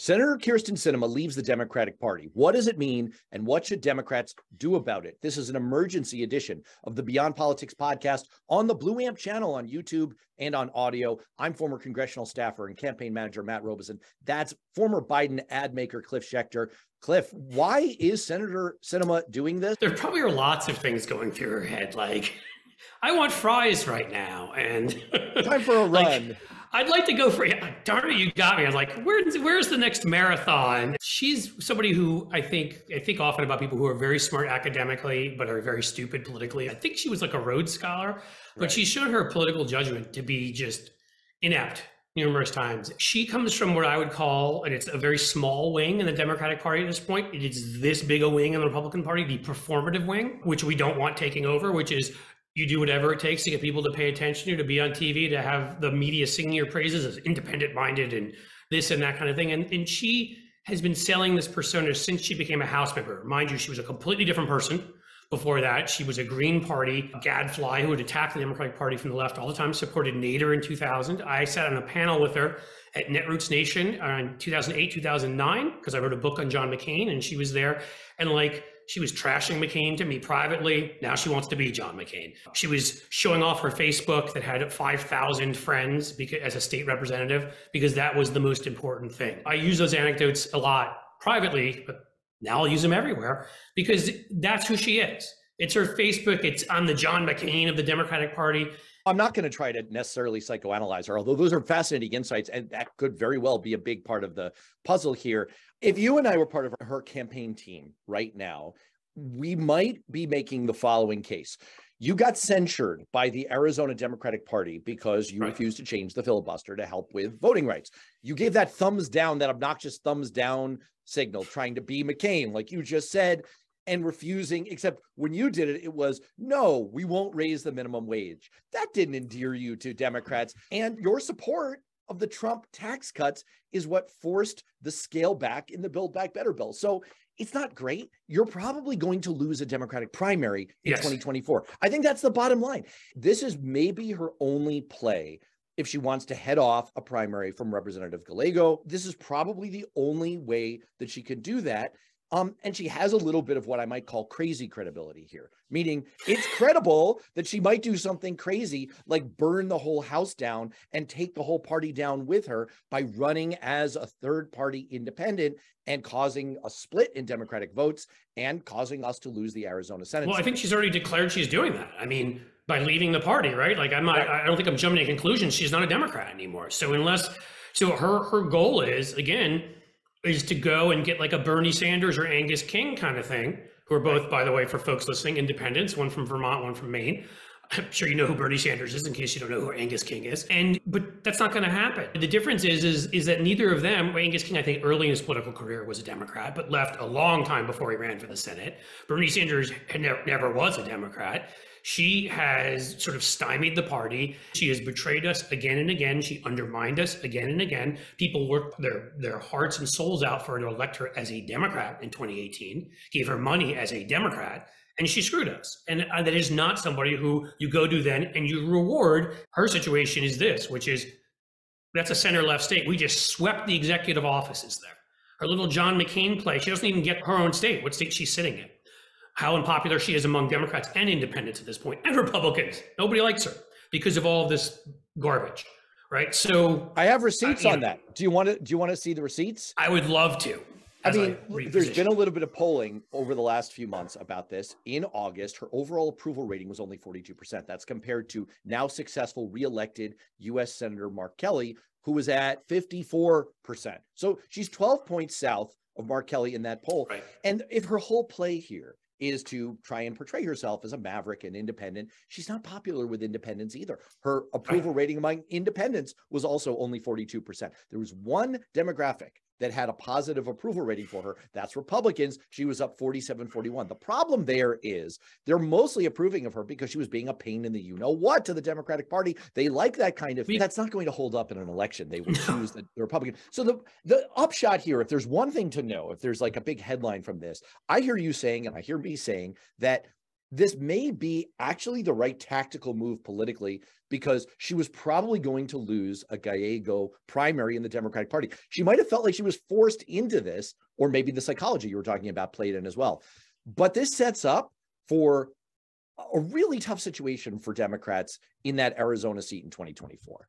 Senator Kyrsten Sinema leaves the Democratic Party. What does it mean, and what should Democrats do about it? This is an emergency edition of the Beyond Politics podcast on the Blue Amp channel on YouTube and on audio. I'm former congressional staffer and campaign manager Matt Robison. That's former Biden ad maker Cliff Schecter. Cliff, why is Senator Sinema doing this? There probably are lots of things going through her head, like, I want fries right now, and time for a run. I'd like to go for, darn it, you got me. I was like, where's the next marathon? She's somebody who I think often about people who are very smart academically, but are very stupid politically. I think she was like a Rhodes Scholar, but She's shown her political judgment to be just inept numerous times. She comes from what I would call, and it's a very small wing in the Democratic Party at this point. It is this big a wing in the Republican Party, the performative wing, which we don't want taking over, which is you do whatever it takes to get people to pay attention to you, to be on TV, to have the media singing your praises as independent-minded and this and that kind of thing. And she has been selling this persona since she became a House member. Mind you, she was a completely different person before that. She was a Green Party gadfly who would attack the Democratic Party from the left all the time, supported Nader in 2000. I sat on a panel with her at Netroots Nation in 2008, 2009, because I wrote a book on John McCain, and she was there. And she was trashing McCain to me privately. Now she wants to be John McCain. She was showing off her Facebook that had 5,000 friends as a state representative, because that was the most important thing. I use those anecdotes a lot privately, but now I'll use them everywhere because that's who she is. It's her Facebook. It's on the John McCain of the Democratic Party. I'm not going to try to necessarily psychoanalyze her, although those are fascinating insights, and that could very well be a big part of the puzzle here. If you and I were part of her campaign team right now, we might be making the following case. You got censured by the Arizona Democratic Party because you refused to change the filibuster to help with voting rights. You gave that thumbs down, that obnoxious thumbs down signal, trying to be McCain, like you just said, and refusing, except when you did it, it was, no, we won't raise the minimum wage. That didn't endear you to Democrats. And your support of the Trump tax cuts is what forced the scale back in the Build Back Better bill. So it's not great. You're probably going to lose a Democratic primary in 2024. I think that's the bottom line. This is maybe her only play if she wants to head off a primary from Representative Gallego. This is probably the only way that she can do that. And she has a little bit of what I might call crazy credibility here, meaning it's credible that she might do something crazy, like burn the whole house down and take the whole party down with her by running as a third party independent and causing a split in Democratic votes and causing us to lose the Arizona Senate. Well, I think she's already declared she's doing that. I mean, by leaving the party, right? Like I don't think I'm jumping to conclusions. She's not a Democrat anymore. So her goal is, again, is to go and get like a Bernie Sanders or Angus King kind of thing, who are both, by the way, for folks listening, independents, one from Vermont, one from Maine. I'm sure you know who Bernie Sanders is in case you don't know who Angus King is. But that's not going to happen. The difference is that neither of them, Angus King, I think early in his political career was a Democrat, but left a long time before he ran for the Senate. Bernie Sanders never was a Democrat. She has sort of stymied the party. She has betrayed us again and again. She undermined us again and again. People worked their hearts and souls out for her to elect her as a Democrat in 2018, gave her money as a Democrat, and she screwed us. And that is not somebody who you go to then and you reward. Her situation is this, which is, that's a center-left state. We just swept the executive offices there. Her little John McCain play, she doesn't even get her own state, what state she's sitting in. How unpopular she is among Democrats and independents at this point, and Republicans. Nobody likes her because of all of this garbage, right? So I have receipts on that. Do you want to see the receipts? I would love to. I mean, there's been a little bit of polling over the last few months about this. In August, her overall approval rating was only 42%. That's compared to now successful reelected U.S. Senator Mark Kelly, who was at 54%. So she's 12 points south of Mark Kelly in that poll. Right. And if her whole play here is to try and portray herself as a maverick and independent, she's not popular with independents either. Her approval rating among independents was also only 42%. There was one demographic that had a positive approval rating for her. That's Republicans. She was up 47-41. The problem there is they're mostly approving of her because she was being a pain in the you-know-what to the Democratic Party. They like that kind of thing. That's not going to hold up in an election. They will choose the Republican. So the upshot here, if there's one thing to know, if there's like a big headline from this, I hear you saying, and I hear me saying, that this may be actually the right tactical move politically because she was probably going to lose a Gallego primary in the Democratic Party. She might have felt like she was forced into this, or maybe the psychology you were talking about played in as well. But this sets up for a really tough situation for Democrats in that Arizona seat in 2024.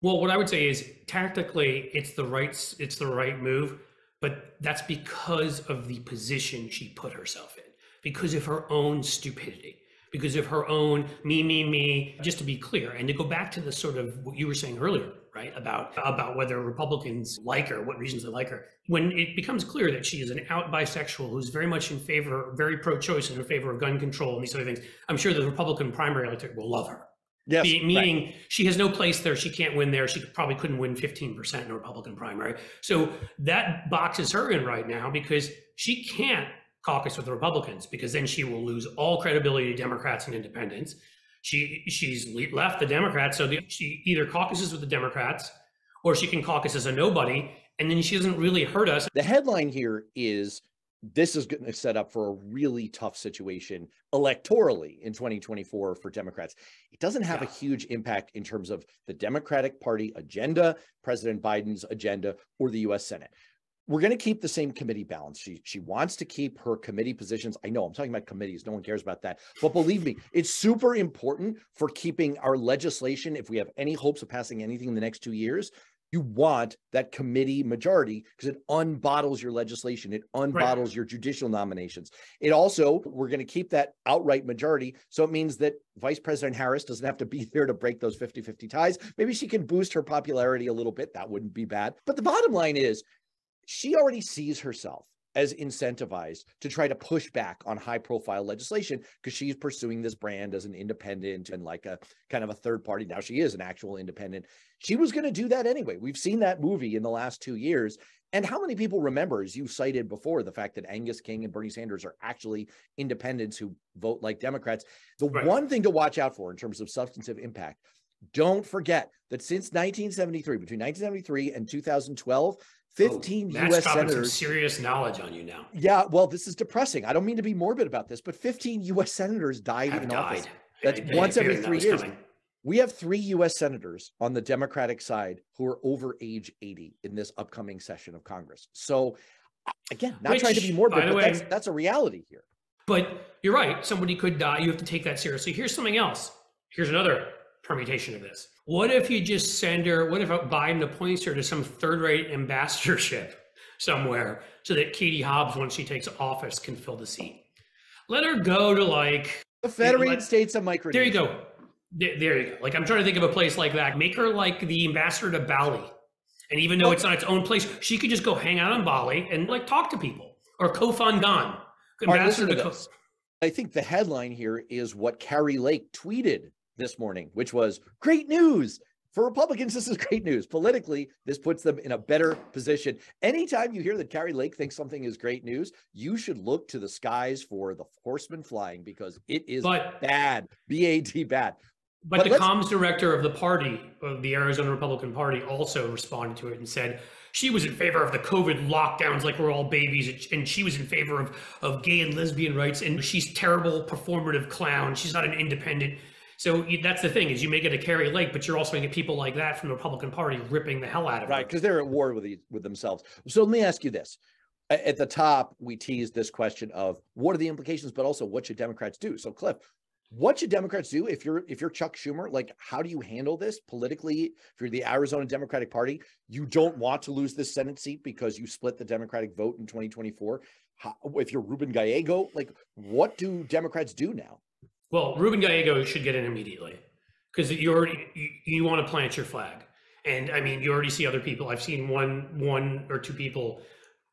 Well, what I would say is tactically, it's the right move, but that's because of the position she put herself in, because of her own stupidity, because of her own me, just to be clear. And to go back to the sort of what you were saying earlier, right, about whether Republicans like her, what reasons they like her. When it becomes clear that she is an out bisexual who's very much in favor, very pro-choice and in favor of gun control and these other things, I'm sure the Republican primary electorate will love her. Yes, meaning she has no place there. She can't win there. She probably couldn't win 15% in a Republican primary. So that boxes her in right now because she can't caucus with the Republicans, because then she will lose all credibility to Democrats and independents. She's left the Democrats, so she either caucuses with the Democrats or she can caucus as a nobody, and then she doesn't really hurt us. The headline here is this is going to set up for a really tough situation electorally in 2024 for Democrats. It doesn't have a huge impact in terms of the Democratic Party agenda, President Biden's agenda, or the U.S. Senate. We're going to keep the same committee balance. She wants to keep her committee positions. I know I'm talking about committees. No one cares about that. But believe me, it's super important for keeping our legislation. If we have any hopes of passing anything in the next 2 years, you want that committee majority because it unbottles your legislation. It unbottles your judicial nominations. It also, we're going to keep that outright majority. So it means that Vice President Harris doesn't have to be there to break those 50-50 ties. Maybe she can boost her popularity a little bit. That wouldn't be bad. But the bottom line is she already sees herself as incentivized to try to push back on high profile legislation because she's pursuing this brand as an independent and like a kind of a third party. Now she is an actual independent. She was going to do that anyway. We've seen that movie in the last 2 years. And how many people remember, as you cited before, the fact that Angus King and Bernie Sanders are actually independents who vote like Democrats? The one thing to watch out for in terms of substantive impact, don't forget that since 1973, between 1973 and 2012, 15 U.S. senators. Some serious knowledge on you now. Yeah, well, this is depressing. I don't mean to be morbid about this, but 15 U.S. senators died in office. That's once every 3 years. We have 3 U.S. senators on the Democratic side who are over age 80 in this upcoming session of Congress. So, again, not trying to be morbid, but that's a reality here. But you're right. Somebody could die. You have to take that seriously. Here's something else. Here's another permutation of this. What if you just send her, what if Biden appoints her to some third-rate ambassadorship somewhere so that Katie Hobbs, once she takes office, can fill the seat? Let her go to like the Federated States of Micronesia. There you go. There you go. Like, I'm trying to think of a place like that. Make her like the ambassador to Bali. And even though it's not its own place, she could just go hang out on Bali and like talk to people, or Kof Annan. Ambassador to Kof. I think the headline here is what Kari Lake tweeted this morning, which was great news. For Republicans, this is great news. Politically, this puts them in a better position. Anytime you hear that Kari Lake thinks something is great news, you should look to the skies for the horseman flying, because it is bad, B-A-D, bad. But the comms director of the party, of the Arizona Republican Party, also responded to it and said she was in favor of the COVID lockdowns like we're all babies, and she was in favor of gay and lesbian rights, and she's terrible performative clown. She's not an independent. So that's the thing, is you may get a Kari Lake, but you're also going to get people like that from the Republican Party ripping the hell out of it. Right, because they're at war with themselves. So let me ask you this. At the top, we teased this question of what are the implications, but also what should Democrats do? So Cliff, what should Democrats do if you're Chuck Schumer? Like, how do you handle this politically? If you're the Arizona Democratic Party, you don't want to lose this Senate seat because you split the Democratic vote in 2024. If you're Ruben Gallego, like, what do Democrats do now? Well, Ruben Gallego should get in immediately, because you want to plant your flag. And I mean, you already see other people. I've seen one or two people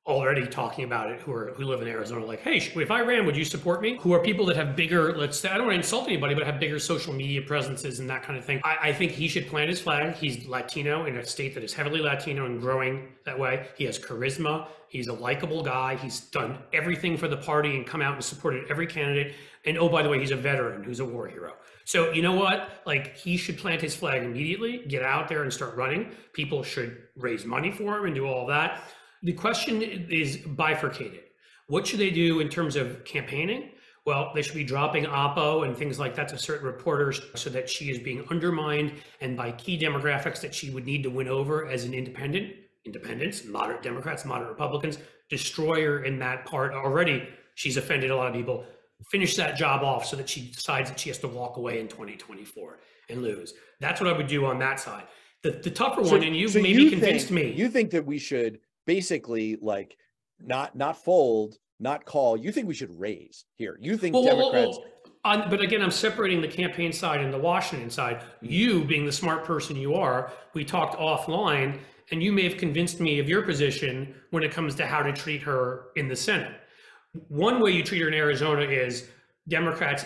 already talking about it who live in Arizona, like, hey, if I ran, would you support me? Who are people that have bigger, let's say, I don't want to insult anybody, but have bigger social media presences and that kind of thing. I think he should plant his flag. He's Latino in a state that is heavily Latino and growing that way. He has charisma. He's a likable guy. He's done everything for the party and come out and supported every candidate. And oh, by the way, he's a veteran who's a war hero. So you know what? Like, he should plant his flag immediately, get out there and start running. People should raise money for him and do all that. The question is bifurcated. What should they do in terms of campaigning? Well, they should be dropping Oppo and things like that to certain reporters so that she is being undermined and by key demographics that she would need to win over as an independents, moderate Democrats, moderate Republicans, destroy her in that part already. She's offended a lot of people. Finish that job off so that she decides that she has to walk away in 2024 and lose. That's what I would do on that side. The tougher one, and you've maybe convinced me. You think that we should basically like not fold, not call. You think we should raise here. You think Democrats. But again, I'm separating the campaign side and the Washington side. You being the smart person you are, we talked offline, and you may have convinced me of your position when it comes to how to treat her in the Senate. One way you treat her in Arizona is Democrats,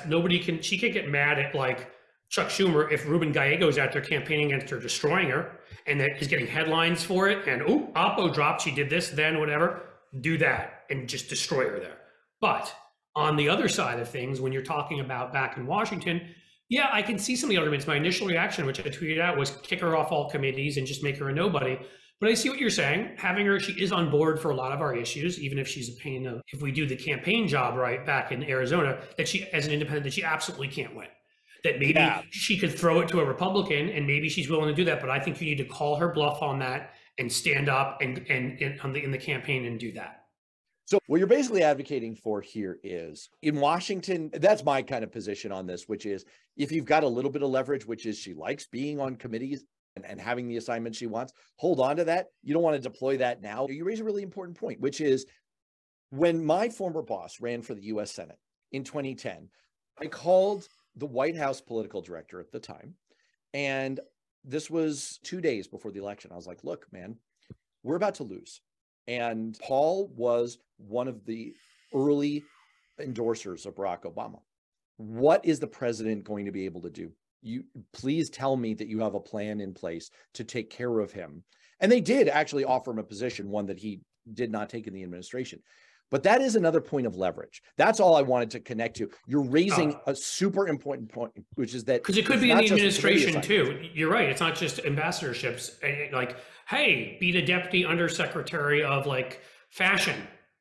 she can't get mad at like Chuck Schumer if Ruben Gallego's out there campaigning against her, destroying her, and that is getting headlines for it. And, oh, Oppo dropped, she did this, then whatever. Do that and just destroy her there. But on the other side of things, when you're talking about back in Washington, yeah, I can see some of the arguments. My initial reaction, which I tweeted out, was kick her off all committees and just make her a nobody. But I see what you're saying. Having her, she is on board for a lot of our issues, even if she's a pain. If we do the campaign job right back in Arizona, that she, as an independent, that she absolutely can't win. That maybe she could throw it to a Republican, and maybe she's willing to do that. But I think you need to call her bluff on that and stand up and in the campaign and do that. So what you're basically advocating for here is in Washington, that's my kind of position on this, which is if you've got a little bit of leverage, which is she likes being on committees and having the assignment she wants, hold on to that. You don't want to deploy that now. You raise a really important point, which is when my former boss ran for the US Senate in 2010, I called the White House political director at the time, and this was 2 days before the election. I was like, look, man, we're about to lose. And Paul was one of the early endorsers of Barack Obama. What is the president going to be able to do? You please tell me that you have a plan in place to take care of him. And they did actually offer him a position, one that he did not take in the administration. But that is another point of leverage. That's all I wanted to connect to. You're raising a super important point, which is that because it could be in the administration too. You're right. It's not just ambassadorships. Like, hey, be the deputy undersecretary of like fashion.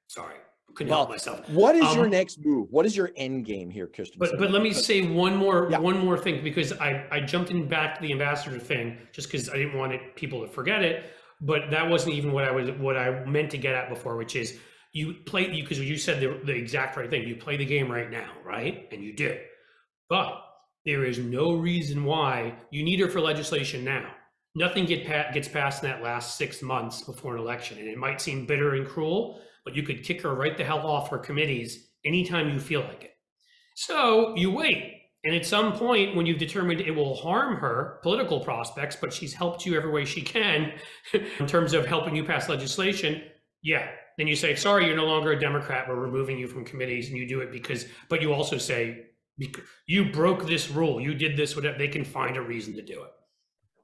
Sorry, couldn't help myself. What is your next move? What is your end game here, Kyrsten? But let me say one more thing, because I jumped in back to the ambassador thing just because I didn't want people to forget it. But that wasn't even what I meant to get at before, which is. Because you said the exact right thing. You play the game right now, right? And you do. But there is no reason why you need her for legislation now. Nothing gets passed in that last 6 months before an election. And it might seem bitter and cruel, but you could kick her right the hell off her committees anytime you feel like it. So you wait. And at some point, when you've determined it will harm her political prospects, but she's helped you every way she can in terms of helping you pass legislation, then you say, sorry, you're no longer a Democrat. We're removing you from committees, and you do it but you also say, you broke this rule. You did this, whatever. They can find a reason to do it.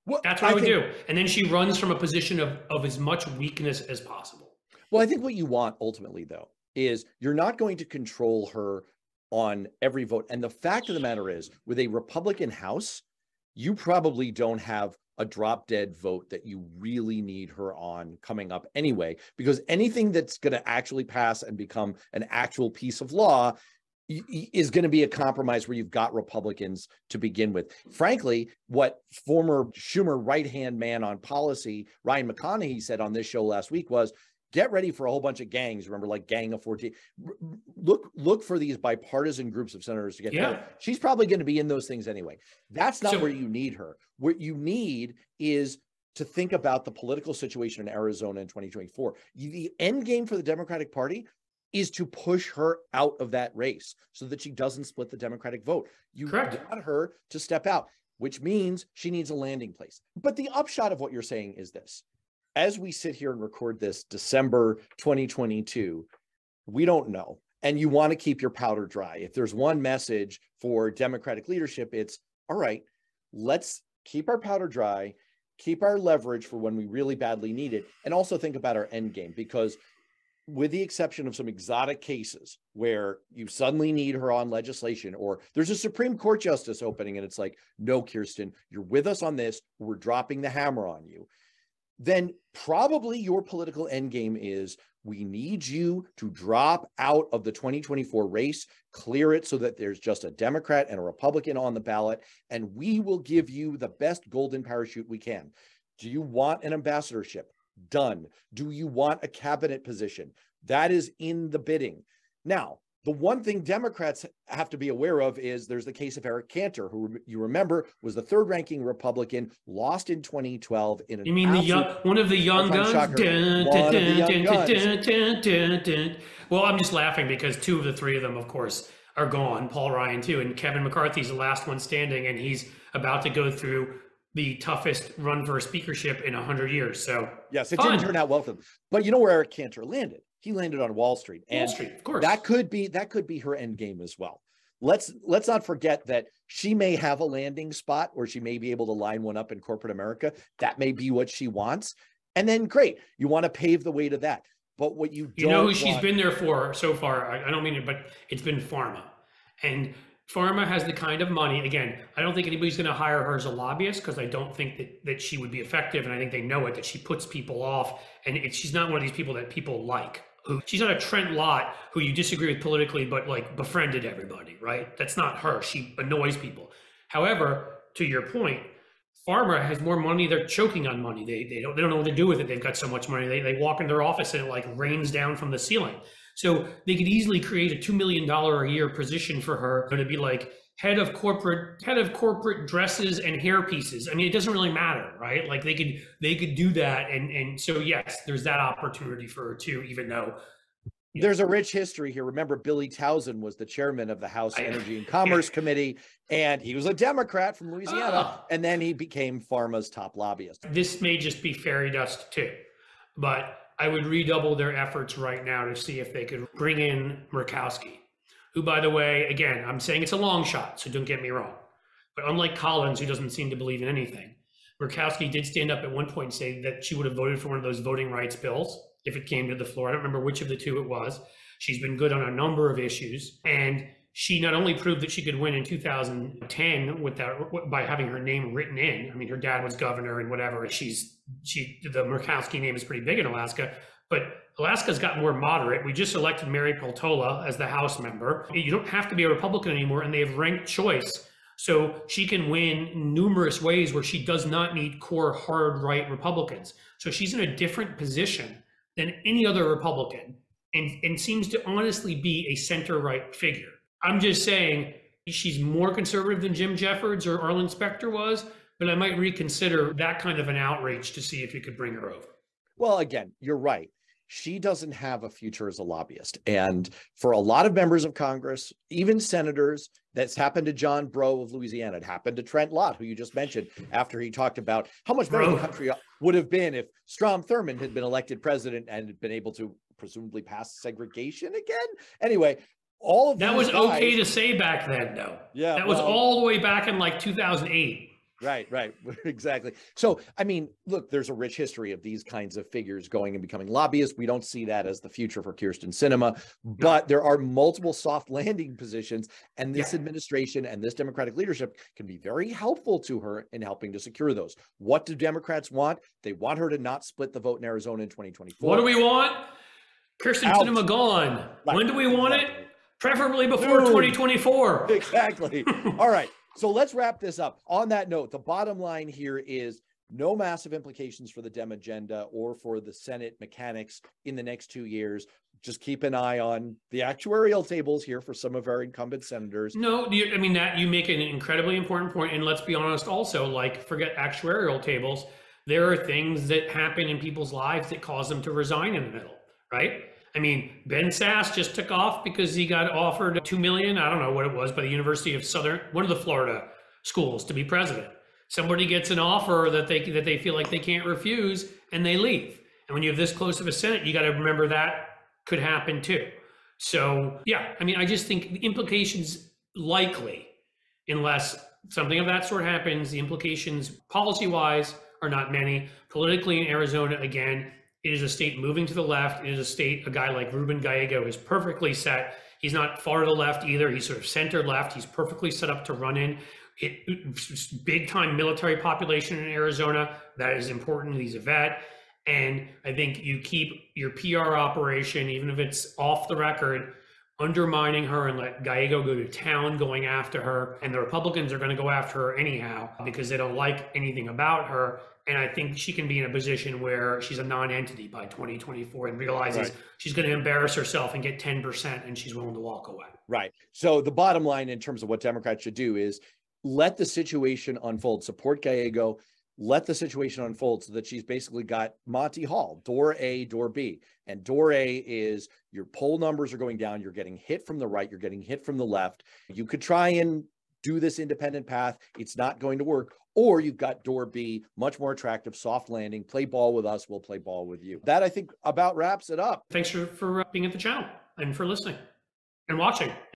Well, that's what I would do. And then she runs from a position of as much weakness as possible. Well, I think what you want ultimately, though, is you're not going to control her on every vote. And the fact of the matter is, with a Republican House, you probably don't have a drop dead vote that you really need her on coming up anyway, because anything that's going to actually pass and become an actual piece of law is going to be a compromise where you've got Republicans to begin with. Frankly, what former Schumer right-hand man on policy, Ryan McConaughey, said on this show last week was, get ready for a whole bunch of gangs. Remember, like Gang of 14. Look for these bipartisan groups of senators to get together. She's probably going to be in those things anyway. That's not where you need her. What you need is to think about the political situation in Arizona in 2024. The end game for the Democratic Party is to push her out of that race so that she doesn't split the Democratic vote. You want her to step out, which means she needs a landing place. But the upshot of what you're saying is this. As we sit here and record this December 2022, we don't know. And you want to keep your powder dry. If there's one message for Democratic leadership, it's, all right, let's keep our powder dry, keep our leverage for when we really badly need it, and also think about our end game. Because with the exception of some exotic cases where you suddenly need her on legislation, or there's a Supreme Court justice opening and it's like, no, Kyrsten, you're with us on this, we're dropping the hammer on you, then probably your political end game is We need you to drop out of the 2024 race, clear it so that there's just a Democrat and a Republican on the ballot, and we will give you the best golden parachute we can. Do you want an ambassadorship? Done. Do you want a cabinet position? That is in the bidding. Now, the one thing Democrats have to be aware of is there's the case of Eric Cantor, who you remember was the third ranking Republican, lost in 2012 in an You mean one of the young guns? Well, I'm just laughing because two of the three of them, of course, are gone. Paul Ryan too, and Kevin McCarthy's the last one standing, and he's about to go through the toughest run for a speakership in 100 years. So yes, it didn't turn out well for them. But you know where Eric Cantor landed? He landed on Wall Street. And Wall Street, of course. That could be her end game as well. Let's not forget that she may have a landing spot, or she may be able to line one up in corporate America. That may be what she wants. And then great, you want to pave the way to that. But what you know who she's been there for so far, I don't mean it, but it's been pharma. And pharma has the kind of money, again, I don't think anybody's going to hire her as a lobbyist, because I don't think that she would be effective. And I think they know it, that she puts people off. And she's not one of these people that people like. She's not a Trent Lott who you disagree with politically, but like befriended everybody, right? That's not her. She annoys people. However, to your point, pharma has more money. They're choking on money. They don't know what to do with it. They've got so much money. They walk in their office and it like rains down from the ceiling. So they could easily create a $2 million a year position for her to be like head of corporate dresses and hair pieces. I mean, it doesn't really matter, right? Like they could do that. And so, yes, there's that opportunity for her too, even though there's a rich history here. Remember, Billy Towson was the chairman of the House Energy and Commerce Committee, and he was a Democrat from Louisiana, and then he became pharma's top lobbyist. This may just be fairy dust too, but I would redouble their efforts right now to see if they could bring in Murkowski, who, by the way, again, I'm saying it's a long shot, so don't get me wrong. But unlike Collins, who doesn't seem to believe in anything, Murkowski did stand up at one point and say that she would have voted for one of those voting rights bills if it came to the floor. I don't remember which of the two it was. She's been good on a number of issues. And she not only proved that she could win in 2010 by having her name written in. I mean, her dad was governor and whatever. The Murkowski name is pretty big in Alaska. But Alaska's gotten more moderate. We just elected Mary Peltola as the House member. You don't have to be a Republican anymore, and they have ranked choice. So she can win in numerous ways where she does not need core hard right Republicans. So she's in a different position than any other Republican and seems to honestly be a center-right figure. I'm just saying she's more conservative than Jim Jeffords or Arlen Specter was, but I might reconsider that kind of an outreach to see if you could bring her over. Well, again, you're right. She doesn't have a future as a lobbyist. And for a lot of members of Congress, even senators, that's happened to John Breaux of Louisiana. It happened to Trent Lott, who you just mentioned, after he talked about how much better the country would have been if Strom Thurmond had been elected president and had been able to presumably pass segregation again. Anyway, all of that was okay to say back then, though. Yeah, that was all the way back in like 2008. Right, exactly. So, I mean, look, there's a rich history of these kinds of figures going and becoming lobbyists. We don't see that as the future for Kyrsten Sinema, but there are multiple soft landing positions, and this administration and this Democratic leadership can be very helpful to her in helping to secure those. What do Democrats want? They want her to not split the vote in Arizona in 2024. What do we want? Kyrsten Sinema gone. Right. When do we want it? Preferably before 2024. Exactly. All right. So let's wrap this up. On that note, the bottom line here is no massive implications for the Dem agenda or for the Senate mechanics in the next 2 years. Just keep an eye on the actuarial tables here for some of our incumbent senators. No, I mean, that you make an incredibly important point. And let's be honest also, like, forget actuarial tables. There are things that happen in people's lives that cause them to resign in the middle, right? I mean, Ben Sasse just took off because he got offered $2 million, I don't know what it was, by the University of one of the Florida schools to be president. Somebody gets an offer that they feel like they can't refuse, and they leave. And when you have this close of a Senate, you got to remember that could happen too. So yeah, I mean, I just think the implications likely, unless something of that sort happens, the implications policy-wise are not many. Politically in Arizona, again, it is a state moving to the left. It is a state, a guy like Ruben Gallego is perfectly set. He's not far to the left either. He's sort of center left. He's perfectly set up to run in. Big time military population in Arizona. That is important. He's a vet. And I think you keep your PR operation, even if it's off the record, undermining her and let Gallego go to town going after her. And the Republicans are going to go after her anyhow because they don't like anything about her. And I think she can be in a position where she's a non-entity by 2024 and realizes she's going to embarrass herself and get 10% and she's willing to walk away. Right. So the bottom line in terms of what Democrats should do is let the situation unfold, support Gallego, let the situation unfold so that she's basically got Monty Hall, door A, door B. And door A is your poll numbers are going down. You're getting hit from the right. You're getting hit from the left. You could try and do this independent path. It's not going to work. Or you've got door B, much more attractive, soft landing, play ball with us. We'll play ball with you. That, I think, about wraps it up. Thanks for being at the channel and for listening and watching.